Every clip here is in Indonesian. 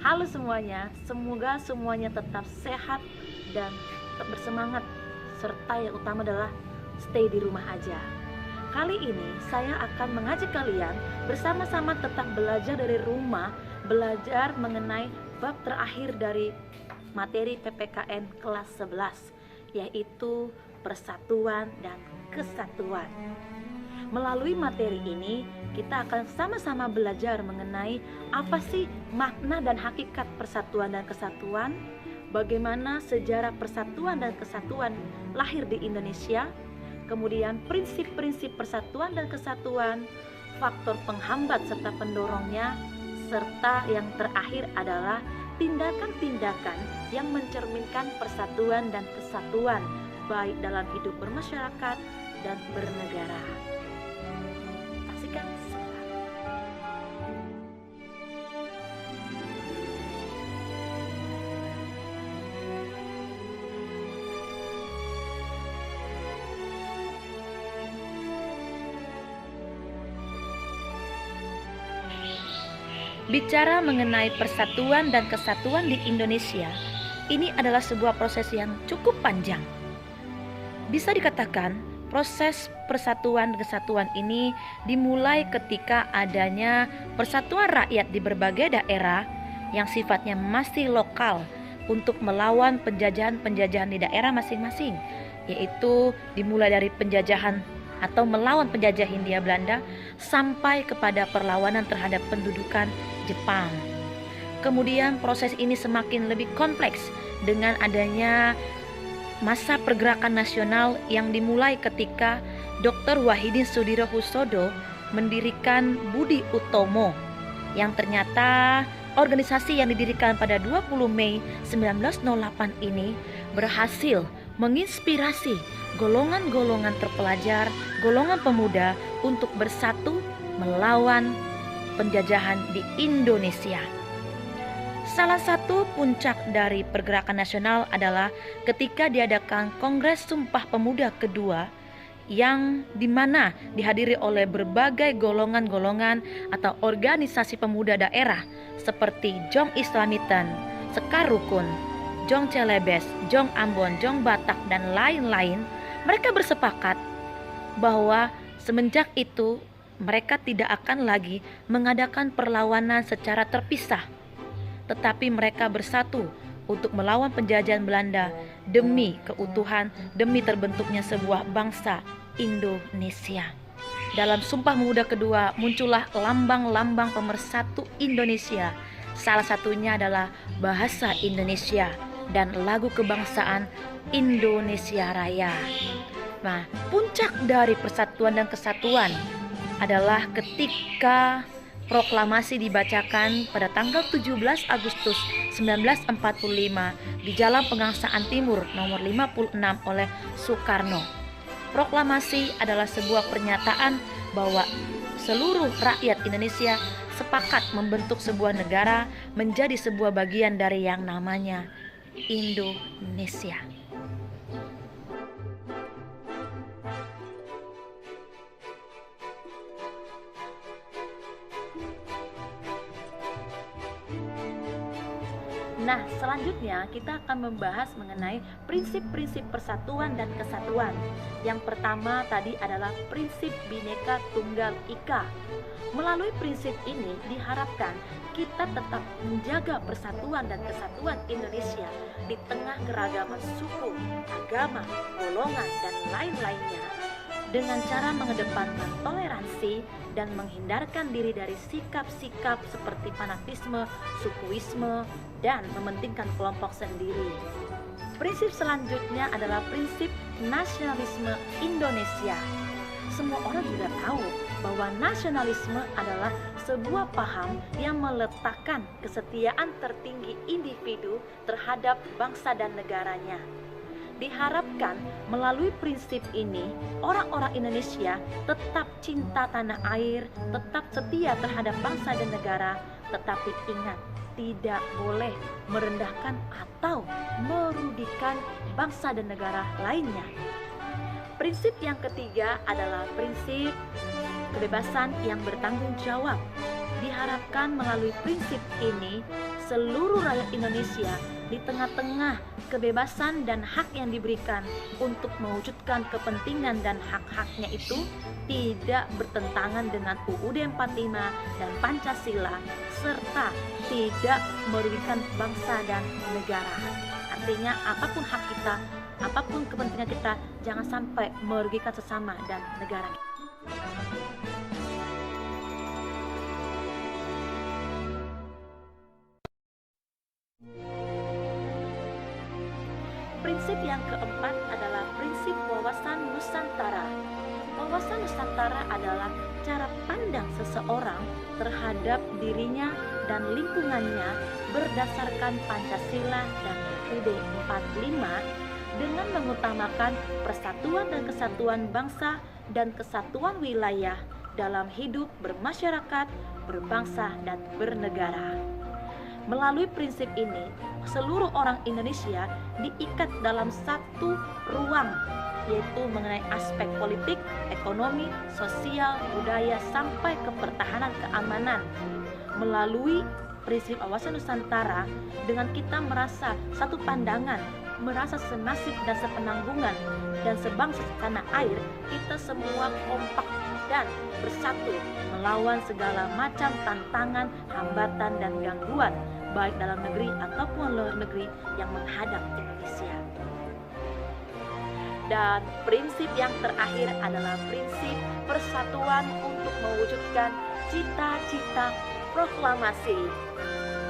Halo semuanya, semoga semuanya tetap sehat dan tetap bersemangat, serta yang utama adalah stay di rumah aja. Kali ini saya akan mengajak kalian bersama-sama tetap belajar dari rumah, belajar mengenai bab terakhir dari materi PPKN kelas 11, yaitu persatuan dan kesatuan. Melalui materi ini, kita akan sama-sama belajar mengenai apa sih makna dan hakikat persatuan dan kesatuan, bagaimana sejarah persatuan dan kesatuan lahir di Indonesia, kemudian prinsip-prinsip persatuan dan kesatuan, faktor penghambat serta pendorongnya, serta yang terakhir adalah tindakan-tindakan yang mencerminkan persatuan dan kesatuan baik dalam hidup bermasyarakat dan bernegara. Saksikan segera. Bicara mengenai persatuan dan kesatuan di Indonesia, ini adalah sebuah proses yang cukup panjang. Bisa dikatakan, proses persatuan dan kesatuan ini dimulai ketika adanya persatuan rakyat di berbagai daerah yang sifatnya masih lokal untuk melawan penjajahan-penjajahan di daerah masing-masing, yaitu dimulai dari penjajahan atau melawan penjajah Hindia Belanda sampai kepada perlawanan terhadap pendudukan Jepang. Kemudian proses ini semakin lebih kompleks dengan adanya masa pergerakan nasional yang dimulai ketika Dr. Wahidin Sudirohusodo mendirikan Budi Utomo, yang ternyata organisasi yang didirikan pada 20 Mei 1908 ini berhasil menginspirasi golongan-golongan terpelajar, golongan pemuda untuk bersatu melawan penjajahan di Indonesia. Salah satu puncak dari pergerakan nasional adalah ketika diadakan Kongres Sumpah Pemuda kedua, yang dimana dihadiri oleh berbagai golongan-golongan atau organisasi pemuda daerah seperti Jong Islamitan, Sekar Rukun, Jong Celebes, Jong Ambon, Jong Batak, dan lain-lain. Mereka bersepakat bahwa semenjak itu mereka tidak akan lagi mengadakan perlawanan secara terpisah, tetapi mereka bersatu untuk melawan penjajahan Belanda demi keutuhan, demi terbentuknya sebuah bangsa Indonesia. Dalam Sumpah Pemuda kedua muncullah lambang-lambang pemersatu Indonesia. Salah satunya adalah bahasa Indonesia dan lagu kebangsaan Indonesia Raya. Nah, puncak dari persatuan dan kesatuan adalah ketika proklamasi dibacakan pada tanggal 17 Agustus 1945 di Jalan Pegangsaan Timur nomor 56 oleh Soekarno. Proklamasi adalah sebuah pernyataan bahwa seluruh rakyat Indonesia sepakat membentuk sebuah negara menjadi sebuah bagian dari yang namanya Indonesia. Nah, selanjutnya kita akan membahas mengenai prinsip-prinsip persatuan dan kesatuan. Yang pertama tadi adalah prinsip Bhinneka Tunggal Ika. Melalui prinsip ini diharapkan kita tetap menjaga persatuan dan kesatuan Indonesia di tengah keragaman suku, agama, golongan, dan lain-lainnya, dengan cara mengedepankan toleransi dan menghindarkan diri dari sikap-sikap seperti fanatisme, sukuisme, dan mementingkan kelompok sendiri. Prinsip selanjutnya adalah prinsip nasionalisme Indonesia. Semua orang juga tahu bahwa nasionalisme adalah sebuah paham yang meletakkan kesetiaan tertinggi individu terhadap bangsa dan negaranya. Diharapkan melalui prinsip ini, orang-orang Indonesia tetap cinta tanah air, tetap setia terhadap bangsa dan negara, tetapi ingat, tidak boleh merendahkan atau merugikan bangsa dan negara lainnya. Prinsip yang ketiga adalah prinsip kebebasan yang bertanggung jawab. Diharapkan melalui prinsip ini, seluruh rakyat Indonesia di tengah-tengah kebebasan dan hak yang diberikan untuk mewujudkan kepentingan dan hak-haknya itu tidak bertentangan dengan UUD 45 dan Pancasila, serta tidak merugikan bangsa dan negara. Artinya apapun hak kita, apapun kepentingan kita, jangan sampai merugikan sesama dan negara. Prinsip yang keempat adalah prinsip wawasan Nusantara. Wawasan Nusantara adalah cara pandang seseorang terhadap dirinya dan lingkungannya berdasarkan Pancasila dan UUD 45 dengan mengutamakan persatuan dan kesatuan bangsa dan kesatuan wilayah dalam hidup bermasyarakat, berbangsa, dan bernegara. Melalui prinsip ini, seluruh orang Indonesia diikat dalam satu ruang, yaitu mengenai aspek politik, ekonomi, sosial, budaya, sampai ke pertahanan keamanan. Melalui prinsip wawasan Nusantara, dengan kita merasa satu pandangan, merasa senasib dan sepenanggungan, dan sebangsa setanah air, kita semua kompak dan bersatu melawan segala macam tantangan, hambatan, dan gangguan, baik dalam negeri ataupun luar negeri yang menghadap Indonesia. Dan prinsip yang terakhir adalah prinsip persatuan untuk mewujudkan cita-cita proklamasi.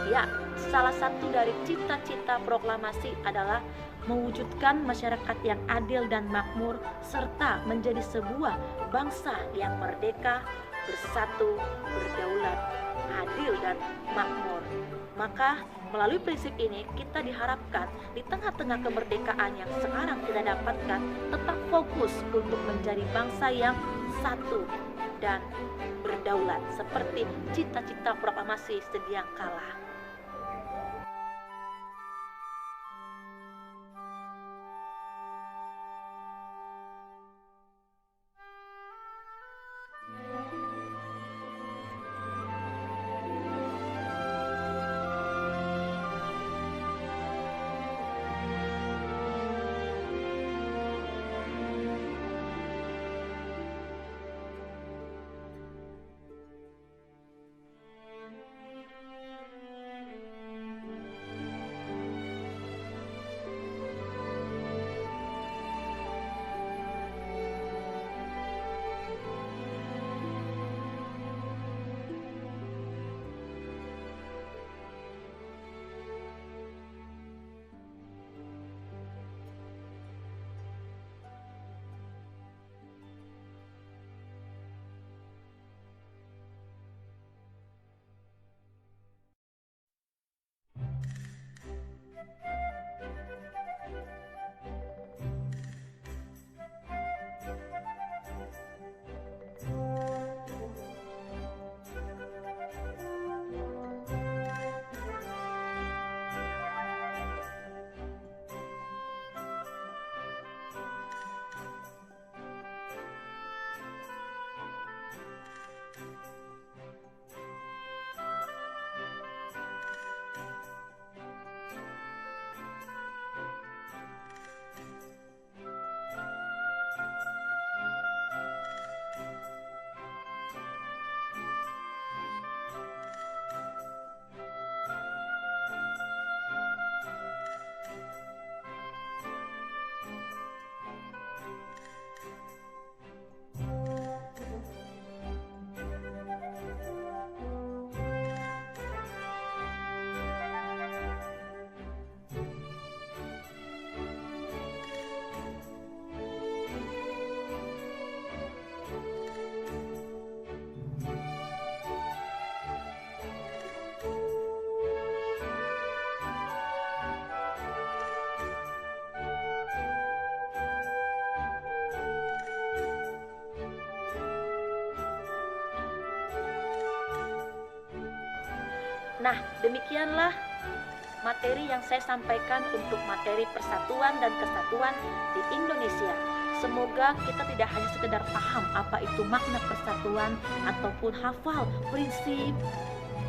Ya, salah satu dari cita-cita proklamasi adalah mewujudkan masyarakat yang adil dan makmur, serta menjadi sebuah bangsa yang merdeka, bersatu, berdaulat, adil, dan makmur. Maka melalui prinsip ini kita diharapkan di tengah-tengah kemerdekaan yang sekarang kita dapatkan, tetap fokus untuk menjadi bangsa yang satu dan berdaulat seperti cita-cita proklamasi sedia kala. Nah, demikianlah materi yang saya sampaikan untuk materi persatuan dan kesatuan di Indonesia. Semoga kita tidak hanya sekedar paham apa itu makna persatuan ataupun hafal prinsip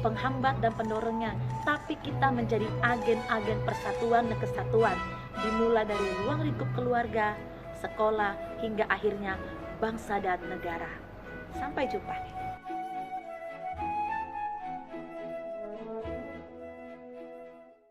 penghambat dan pendorongnya, tapi kita menjadi agen-agen persatuan dan kesatuan, dimulai dari ruang lingkup keluarga, sekolah, hingga akhirnya bangsa dan negara. Sampai jumpa.